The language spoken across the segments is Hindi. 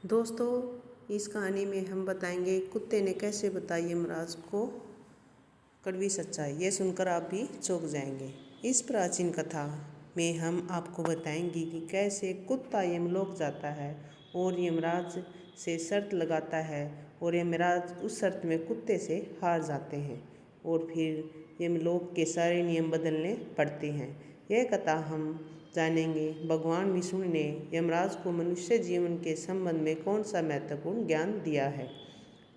दोस्तों, इस कहानी में हम बताएंगे कुत्ते ने कैसे बताई यमराज को कड़वी सच्चाई। ये सुनकर आप भी चौंक जाएंगे। इस प्राचीन कथा में हम आपको बताएंगे कि कैसे कुत्ता यमलोक जाता है और यमराज से शर्त लगाता है और यमराज उस शर्त में कुत्ते से हार जाते हैं और फिर यमलोक के सारे नियम बदलने पड़ते हैं। यह कथा हम जानेंगे भगवान विष्णु ने यमराज को मनुष्य जीवन के संबंध में कौन सा महत्वपूर्ण ज्ञान दिया है।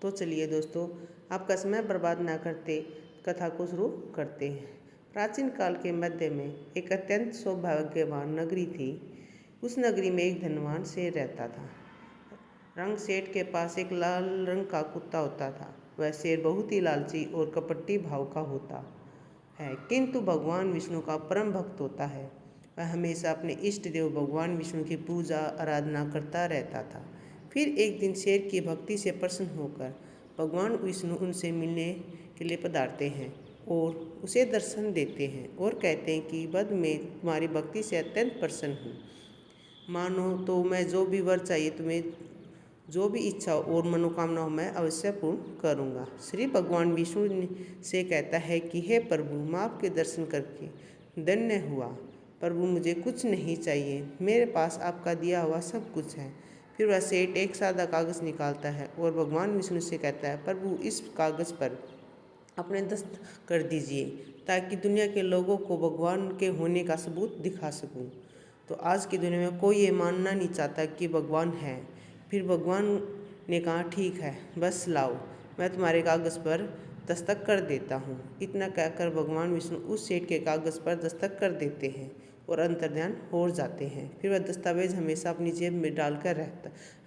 तो चलिए दोस्तों, आपका समय बर्बाद ना करते कथा को शुरू करते हैं। प्राचीन काल के मध्य में एक अत्यंत सौभाग्यवान नगरी थी। उस नगरी में एक धनवान शेर रहता था। रंग सेठ के पास एक लाल रंग का कुत्ता होता था। वह शेर बहुत ही लालची और कपटी भाव का होता है, किंतु भगवान विष्णु का परम भक्त होता है। वह हमेशा अपने इष्ट देव भगवान विष्णु की पूजा आराधना करता रहता था। फिर एक दिन शेर की भक्ति से प्रसन्न होकर भगवान विष्णु उनसे मिलने के लिए पधारते हैं और उसे दर्शन देते हैं और कहते हैं कि बद मैं तुम्हारी भक्ति से अत्यंत प्रसन्न हूँ। मानो तो मैं जो भी वर चाहिए तुम्हें जो भी इच्छा और मनोकामना हो मैं अवश्य पूर्ण करूँगा। श्री भगवान विष्णु से कहता है कि हे प्रभु, मैं आपके दर्शन करके धन्य हुआ। प्रभु, मुझे कुछ नहीं चाहिए, मेरे पास आपका दिया हुआ सब कुछ है। फिर वह सेठ एक सादा कागज़ निकालता है और भगवान विष्णु से कहता है, प्रभु, इस कागज़ पर अपने दस्त कर दीजिए ताकि दुनिया के लोगों को भगवान के होने का सबूत दिखा सकूं। तो आज की दुनिया में कोई ये मानना नहीं चाहता कि भगवान है। फिर भगवान ने कहा, ठीक है, बस लाओ, मैं तुम्हारे कागज़ पर दस्तक कर देता हूँ। इतना कहकर भगवान विष्णु उस सेठ के कागज़ पर दस्तक कर देते हैं और अंतर्ध्यान हो जाते हैं। फिर वह दस्तावेज हमेशा अपनी जेब में डालकर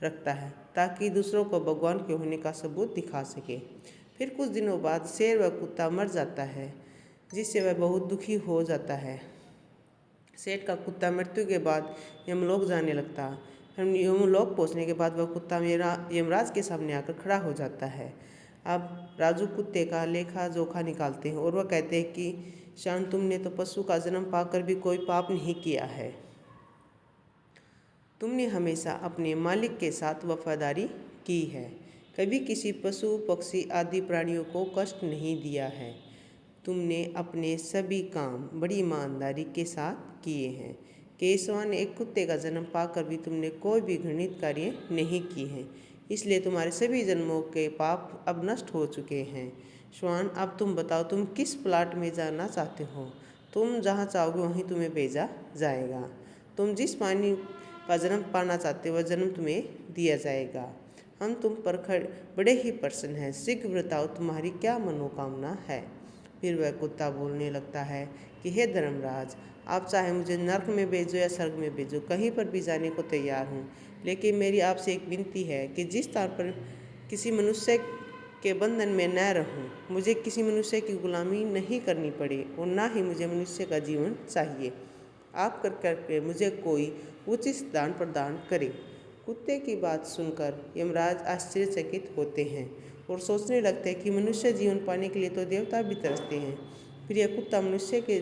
रखता है ताकि दूसरों को भगवान के होने का सबूत दिखा सके। फिर कुछ दिनों बाद शेर व कुत्ता मर जाता है, जिससे वह बहुत दुखी हो जाता है। सेठ का कुत्ता मृत्यु के बाद यमलोक जाने लगता। यमलोक पहुंचने के बाद वह कुत्ता यमराज के सामने आकर खड़ा हो जाता है। अब राजू कुत्ते का लेखा जोखा निकालते हैं और वह कहते हैं कि शान, तुमने तो पशु का जन्म पाकर भी कोई पाप नहीं किया है। तुमने हमेशा अपने मालिक के साथ वफादारी की है, कभी किसी पशु पक्षी आदि प्राणियों को कष्ट नहीं दिया है। तुमने अपने सभी काम बड़ी ईमानदारी के साथ किए हैं। केशवा ने एक कुत्ते का जन्म पाकर भी तुमने कोई भी घृणित कार्य नहीं किए हैं, इसलिए तुम्हारे सभी जन्मों के पाप अब नष्ट हो चुके हैं। श्वान, अब तुम बताओ, तुम किस प्लाट में जाना चाहते हो? तुम जहाँ चाहोगे वहीं तुम्हें भेजा जाएगा। तुम जिस प्राणी का जन्म पाना चाहते हो वह जन्म तुम्हें दिया जाएगा। हम तुम पर बड़े ही प्रसन्न हैं। शीघ्र बताओ, तुम्हारी क्या मनोकामना है? फिर वह कुत्ता बोलने लगता है कि हे धर्मराज, आप चाहे मुझे नरक में भेजो या स्वर्ग में भेजो, कहीं पर भी जाने को तैयार हूँ। लेकिन मेरी आपसे एक विनती है कि जिस स्थान पर किसी मनुष्य के बंधन में न रहूं, मुझे किसी मनुष्य की गुलामी नहीं करनी पड़े और ना ही मुझे मनुष्य का जीवन चाहिए। आप करके मुझे कोई उचित दान प्रदान करें। कुत्ते की बात सुनकर यमराज आश्चर्यचकित होते हैं और सोचने लगते हैं कि मनुष्य जीवन पाने के लिए तो देवता भी तरसते हैं, फिर यह कुत्ता मनुष्य के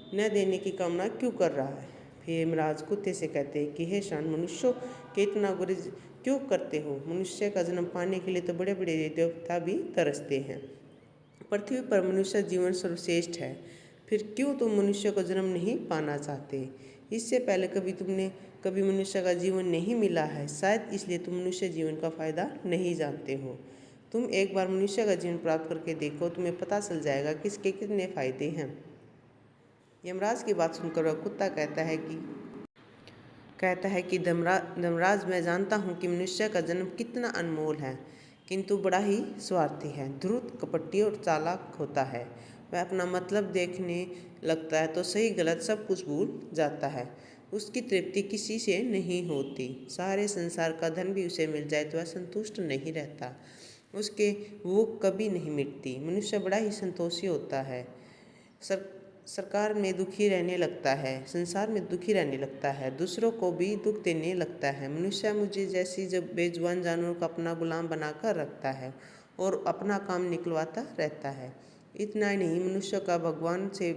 न देने की कामना क्यों कर रहा है। फिर यमराज कुत्ते से कहते हैं कि हे शान, मनुष्यों के इतना गुरेज क्यों करते हो? मनुष्य का जन्म पाने के लिए तो बड़े बड़े देवता भी तरसते हैं। पृथ्वी पर मनुष्य जीवन सर्वश्रेष्ठ है, फिर क्यों तुम मनुष्य को जन्म नहीं पाना चाहते? इससे पहले कभी मनुष्य का जीवन नहीं मिला है, शायद इसलिए तुम मनुष्य जीवन का फायदा नहीं जानते हो। तुम एक बार मनुष्य का जीवन प्राप्त करके देखो, तुम्हें पता चल जाएगा कि इसके कितने फायदे हैं। यमराज की बात सुनकर वह कुत्ता कहता है कि धर्मराज, मैं जानता हूँ कि मनुष्य का जन्म कितना अनमोल है, किंतु बड़ा ही स्वार्थी है, धूर्त, कपटी और चालाक होता है। वह अपना मतलब देखने लगता है तो सही गलत सब कुछ भूल जाता है। उसकी तृप्ति किसी से नहीं होती। सारे संसार का धन भी उसे मिल जाए तो वह संतुष्ट नहीं रहता। उसके भूख कभी नहीं मिटती। मनुष्य बड़ा ही संतोषी होता है। सरकार में दुखी रहने लगता है, संसार में दुखी रहने लगता है, दूसरों को भी दुख देने लगता है। मनुष्य मुझे जैसी जब बेजुबान जानवरों को अपना गुलाम बनाकर रखता है और अपना काम निकलवाता रहता है। इतना ही नहीं, मनुष्य का भगवान से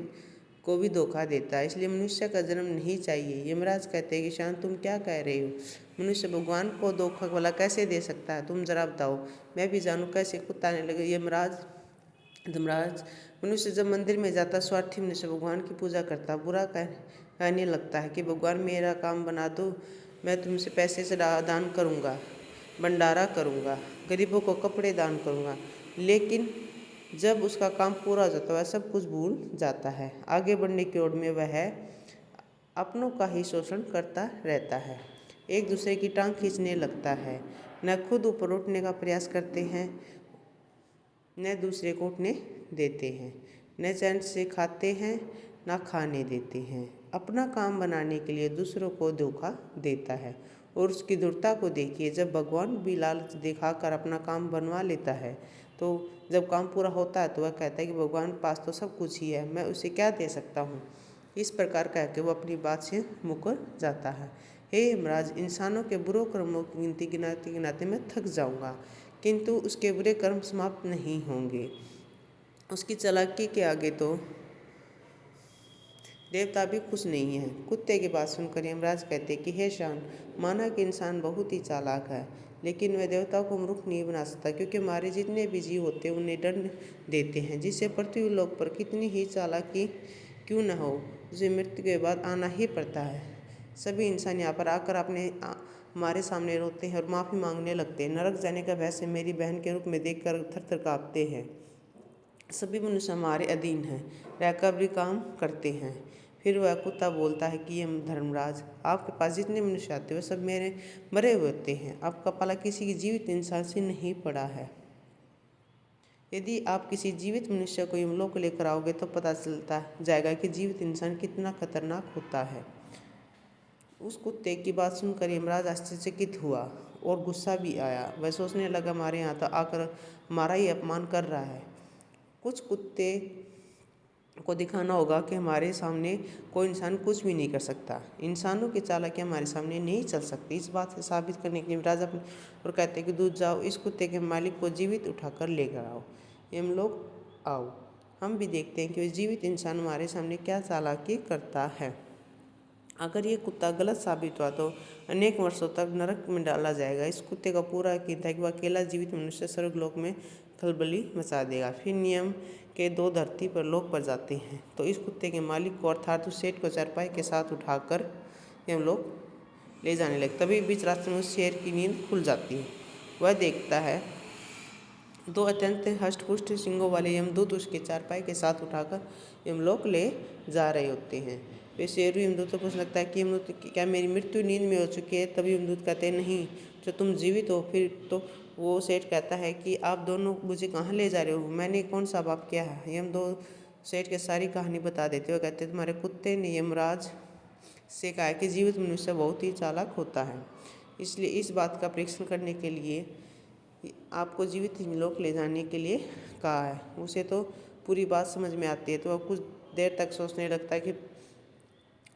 को भी धोखा देता है, इसलिए मनुष्य का जन्म नहीं चाहिए। यमराज कहते हैं कि शांत, तुम क्या कह रहे हो? मनुष्य भगवान को धोखा भला कैसे दे सकता है? तुम जरा बताओ, मैं भी जानूं कैसे। कुत्ता आने लगे। यमराज, धर्मराज, मनुष्य जब मंदिर में जाता, स्वार्थी मनुष्य भगवान की पूजा करता, बुरा कहने लगता है कि भगवान मेरा काम बना दो, मैं तुमसे पैसे से दान करूँगा, भंडारा करूँगा, गरीबों को कपड़े दान करूँगा। लेकिन जब उसका काम पूरा हो जाता है वह सब कुछ भूल जाता है। आगे बढ़ने की ओर में वह अपनों का ही शोषण करता रहता है, एक दूसरे की टांग खींचने लगता है, न खुद ऊपर उठने का प्रयास करते हैं, न दूसरे को उठने देते हैं, न चैन से खाते हैं, न खाने देते हैं। अपना काम बनाने के लिए दूसरों को धोखा देता है। और उसकी दृढ़ता को देखिए, जब भगवान भी लालच दिखाकर अपना काम बनवा लेता है, तो जब काम पूरा होता है तो वह कहता है कि भगवान पास तो सब कुछ ही है, मैं उसे क्या दे सकता हूँ। इस प्रकार कह के वो अपनी बात से मुकर जाता है। हे यमराज, इंसानों के बुरे कर्मों की गिनती गिनाते गिनाते मैं थक जाऊँगा, किंतु उसके बुरे कर्म समाप्त नहीं होंगे। उसकी चालाकी के आगे तो देवता भी खुश नहीं है। कुत्ते की बात सुनकर यमराज कहते कि हे शान, माना कि इंसान बहुत ही चालाक है, लेकिन वह देवताओं को मूर्ख नहीं बना सकता, क्योंकि हमारे जितने भी जीव होते हैं उन्हें दंड देते हैं, जिससे पृथ्वी लोक पर कितनी ही चालाकी क्यों न हो, उसे मृत्यु के बाद आना ही पड़ता है। सभी इंसान यहाँ पर आकर हमारे सामने रोते हैं और माफ़ी मांगने लगते हैं। नरक जाने का भय से मेरी बहन के रूप में देखकर थर थर काँपते हैं। सभी मनुष्य हमारे अधीन हैं, रहकर भी काम करते हैं। फिर वह कुत्ता बोलता है कि यम धर्मराज, आपके पास जितने मनुष्य आते हैं वे सब मेरे मरे हुए होते हैं, आपका पाला किसी की जीवित इंसान से नहीं पड़ा है। यदि आप किसी जीवित मनुष्य को यमलोक लेकर आओगे तो पता चलता जाएगा कि जीवित इंसान कितना खतरनाक होता है। उस कुत्ते की बात सुनकर यमराज आश्चर्यचकित हुआ और गुस्सा भी आया। वह सोचने लगा, हमारे यहाँ तो आकर हमारा ही अपमान कर रहा है। कुछ कुत्ते को दिखाना होगा कि हमारे सामने कोई इंसान कुछ भी नहीं कर सकता, इंसानों की चालाकी हमारे सामने नहीं चल सकती। इस बात से साबित करने के लिए यमराज अपने और कहते हैं कि दूध जाओ, इस कुत्ते के मालिक को जीवित उठाकर लेकर आओ, यमलोक आओ, हम भी देखते हैं कि वह जीवित इंसान हमारे सामने क्या चालाकी करता है। अगर ये कुत्ता गलत साबित हुआ तो अनेक वर्षों तक नरक में डाला जाएगा। इस कुत्ते का पूरा यकीन था कि वह अकेला जीवित मनुष्य स्वर्गलोक में खलबली मचा देगा। फिर नियम के दो धरती पर लोक पर जाते हैं तो इस कुत्ते के मालिक को अर्थात उस सेठ को चारपाई के साथ उठाकर यमलोक ले जाने लगे। तभी बीच रास्ते में उस शेर की नींद खुल जाती है। वह देखता है दो अत्यंत हष्टपुष्ट सिंगों वाले यमदूत उसके चारपाई के साथ उठाकर यमलोक ले जा रहे होते हैं। वे शेरू यमदूत को पूछने लगता है कि यमदूत, क्या मेरी मृत्यु नींद में हो चुकी है? तभी यमदूत कहते हैं, नहीं, जो तुम जीवित हो। फिर तो वो सेठ कहता है कि आप दोनों मुझे कहाँ ले जा रहे हो, मैंने कौन सा पाप किया है? यम दो सेठ के सारी कहानी बता देते हुए कहते, तुम्हारे कुत्ते ने यमराज से कहा कि जीवित मनुष्य बहुत ही चालाक होता है, इसलिए इस बात का परीक्षण करने के लिए आपको जीवित यमलोक ले जाने के लिए कहा है। उसे तो पूरी बात समझ में आती है, तो वह कुछ देर तक सोचने लगता है कि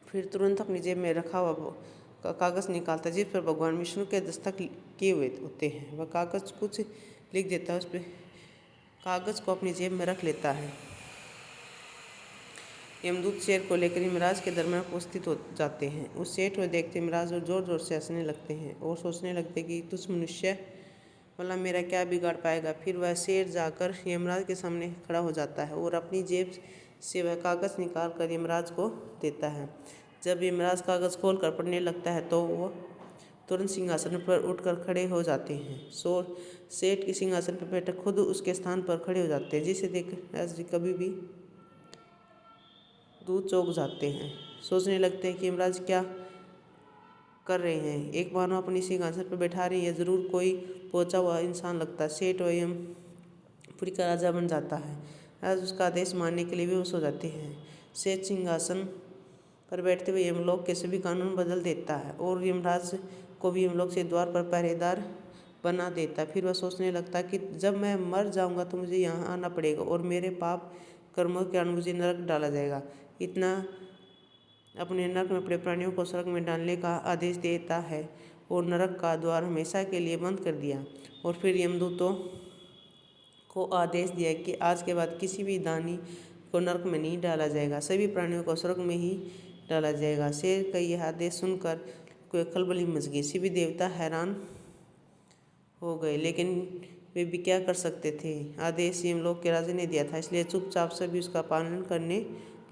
फिर तुरंत अपनी जेब में रखा हुआ कागज़ निकालता है जिस पर भगवान विष्णु के दस्तक किए हुए होते हैं। वह कागज़ कुछ लिख देता है, उस पर कागज़ को अपनी जेब में रख लेता है। यमदूत शेर को लेकर यमराज के दरबार में उपस्थित हो जाते हैं। उस सेठ को देखते यमराज और जोर जोर से हंसने लगते हैं और सोचने लगते कि तुझ मनुष्य मतलब मेरा क्या बिगाड़ पाएगा। फिर वह शेर जाकर यमराज के सामने खड़ा हो जाता है और अपनी जेब से वह कागज़ निकाल कर यमराज को देता है। जब यमराज कागज़ खोल कर पढ़ने लगता है तो वो तुरंत सिंहासन पर उठकर खड़े हो जाते हैं। सेठ के सिंहासन पर बैठे खुद उसके स्थान पर खड़े हो जाते हैं, जिसे देख कभी भी दूध चौंक जाते हैं। सोचने लगते हैं कि यमराज क्या कर रहे हैं, एक मानव अपनी सिंहासन पर बैठा रही है, ज़रूर कोई पहुंचा हुआ इंसान लगता है। सेठ और यमपुरी का राजा बन जाता है। आज उसका आदेश मानने के लिए विवश हो जाते हैं। सेठ सिंहासन पर बैठते हुए यमलोक के सभी कानून बदल देता है और यमराज को भी यमलोक से द्वार पर पहरेदार बना देता है। फिर वह सोचने लगता है कि जब मैं मर जाऊंगा तो मुझे यहाँ आना पड़ेगा और मेरे पाप कर्मों के कारण मुझे नरक डाला जाएगा। इतना अपने नरक में अपने प्राणियों को स्वर्ग में डालने का आदेश देता है और नरक का द्वार हमेशा के लिए बंद कर दिया। और फिर यमदूतों को आदेश दिया कि आज के बाद किसी भी दानी को नरक में नहीं डाला जाएगा, सभी प्राणियों को स्वर्ग में ही डाला जाएगा। शेर का यह आदेश सुनकर कोई खलबली मच गई। सभी देवता हैरान हो गए, लेकिन वे भी क्या कर सकते थे। आदेश यमलोक के राजा ने दिया था, इसलिए चुपचाप सभी उसका पालन करने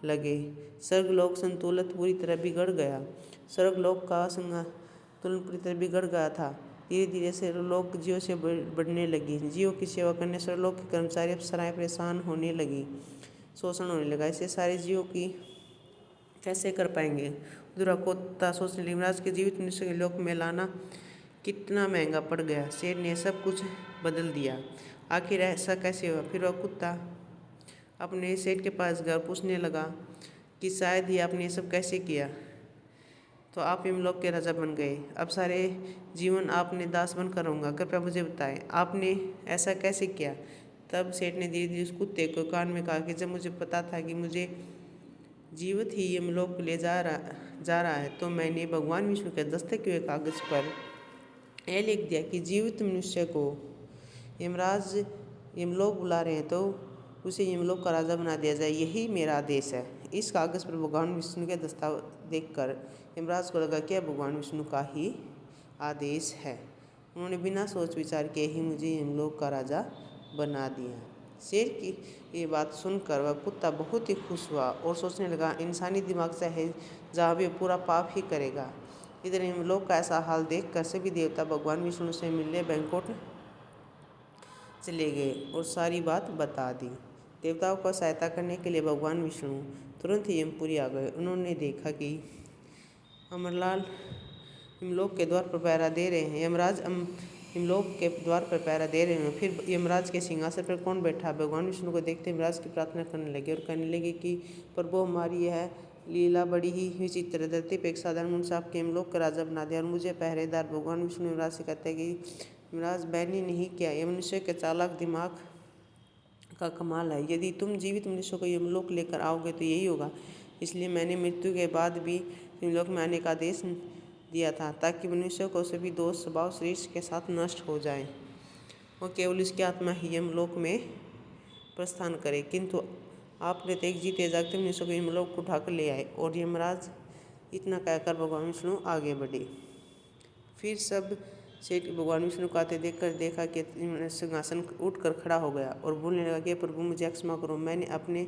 लगे। स्वर्गलोक संतुलन पूरी तरह बिगड़ गया। स्वर्गलोक का संतुलन पूरी तरह बिगड़ गया था। धीरे धीरे स्वर्गलोक जीवों से बढ़ने लगी। जीवों की सेवा करने स्वर्गलोक के कर्मचारी अप्सराएं परेशान होने लगी, शोषण होने लगा। ऐसे सारे जीवों की कैसे कर पाएंगे। दुराकोता सोचने लगी, यमराज के जीवित मनुष्य के लोक में लाना कितना महंगा पड़ गया। शेर ने सब कुछ बदल दिया। आखिर ऐसा कैसे हुआ। फिर वह कुत्ता अपने सेठ के पास गया और पूछने लगा कि शायद ही आपने ये सब कैसे किया, तो आप यमलोक के राजा बन गए। अब सारे जीवन आपने दास बनकर रहूँगा, कृपया मुझे बताएं आपने ऐसा कैसे किया। तब सेठ ने धीरे धीरे उस कुत्ते को कान में कहा कि जब मुझे पता था कि मुझे जीवित ही यमलोक ले जा रहा है, तो मैंने भगवान विष्णु के दस्तक हुए कागज पर यह लिख दिया कि जीवित मनुष्य को यमराज यमलोक बुला रहे हैं, तो उसे यमलोक का राजा बना दिया जाए। यही मेरा आदेश है। इस कागज पर भगवान विष्णु के दस्तावेज देखकर यमराज को लगा कि यह भगवान विष्णु का ही आदेश है। उन्होंने बिना सोच विचार के ही मुझे यमलोक का राजा बना दिया। शेर की ये बात सुनकर वह कुत्ता बहुत ही खुश हुआ और सोचने लगा, इंसानी दिमाग से है जहाँ भी पूरा पाप ही करेगा। इधर यमलोक का ऐसा हाल देखकर सभी देवता भगवान विष्णु से मिलने बैंकुंठ चले गए और सारी बात बता दी। देवताओं को सहायता करने के लिए भगवान विष्णु तुरंत ही यमपुरी आ गए। उन्होंने देखा कि अमरलाल यमलोक के द्वार पर पहरा दे रहे हैं। यमराज यमलोक के द्वार पर पहरा दे रहे हैं। फिर यमराज के सिंहासन पर कौन बैठा। भगवान विष्णु को देखते यमराज की प्रार्थना करने लगे और कहने लगे कि प्रभु, हमारी यह लीला बड़ी ही विचित्र। धरती पर एक साधारण मनुष्य आपके यमलोक का राजा बना दिया और मुझे पहरेदार। भगवान विष्णु यमराज से कहते हैं कि यमराज, मैंने नहीं किया, यह मनुष्य के चालाक दिमाग का कमाल है। यदि तुम जीवित मनुष्य को यमलोक लेकर आओगे तो यही होगा। इसलिए मैंने मृत्यु के बाद भी यमलोक में आने का आदेश दिया था, ताकि मनुष्य को सभी दोष स्वभाव शरीर के साथ नष्ट हो जाए और केवल इसकी आत्मा ही यमलोक में प्रस्थान करे। किंतु आपने तो एक जीते जागते मनुष्य को यमलोक उठाकर ले आए। और यमराज इतना कहकर भगवान विष्णु आगे बढ़े। फिर सब सेठ भगवान विष्णु को आते देखा कि सिंहासन उठकर खड़ा हो गया और बोलने लगा कि प्रभु, मुझे क्षमा करो, मैंने अपने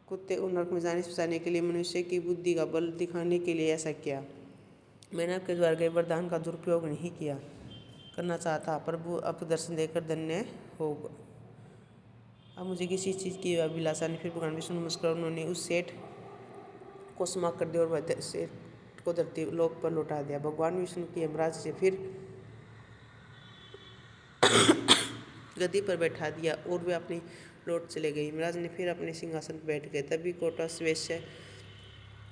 कुत्ते को नरक में जाने से बचाने के लिए, मनुष्य की बुद्धि का बल दिखाने के लिए ऐसा किया। मैंने आपके द्वारा गए वरदान का दुरुपयोग नहीं करना चाहता। प्रभु, अब दर्शन देकर धन्य होगा। अब मुझे किसी चीज़ की अभिलाषा नहीं। फिर भगवान विष्णु नमस्कार उन्होंने उस सेठ को समाप्त कर दिया और वह सेठ को धरती लोक पर लौटा दिया। भगवान विष्णु की यमराज से फिर गद्दी पर बैठा दिया और वे अपनी लौट चले गए। यमराज ने फिर अपने सिंहासन पर बैठ गए। तभी कोटस वेश्य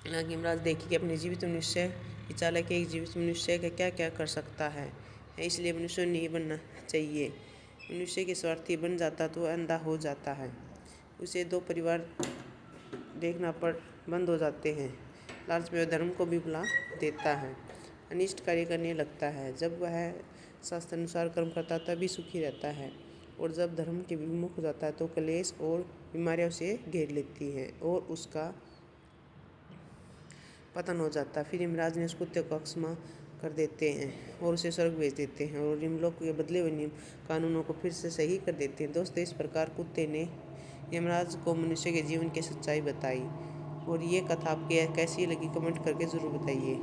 यमराज देखी कि अपने जीवित मनुष्य की चालाक एक जीवित मनुष्य का क्या क्या कर सकता है, इसलिए मनुष्य नहीं बनना चाहिए। मनुष्य के स्वार्थी बन जाता तो अंधा हो जाता है। उसे दो परिवार देखना बंद हो जाते हैं। लालच में धर्म को भी भुला देता है, अनिष्ट कार्य करने लगता है। जब वह शास्त्र अनुसार कर्म करता है तभी सुखी रहता है, और जब धर्म के विमुख हो जाता है तो क्लेश और बीमारियां उसे घेर लेती हैं और उसका पतन हो जाता है। फिर यमराज ने उस कुत्ते को क्षमा कर देते हैं और उसे स्वर्ग भेज देते हैं और यमलोक के बदले हुए नियम कानूनों को फिर से सही कर देते हैं। दोस्तों, इस प्रकार कुत्ते ने यमराज को मनुष्य के जीवन की सच्चाई बताई। और ये कथा आपको कैसी लगी कमेंट करके ज़रूर बताइए।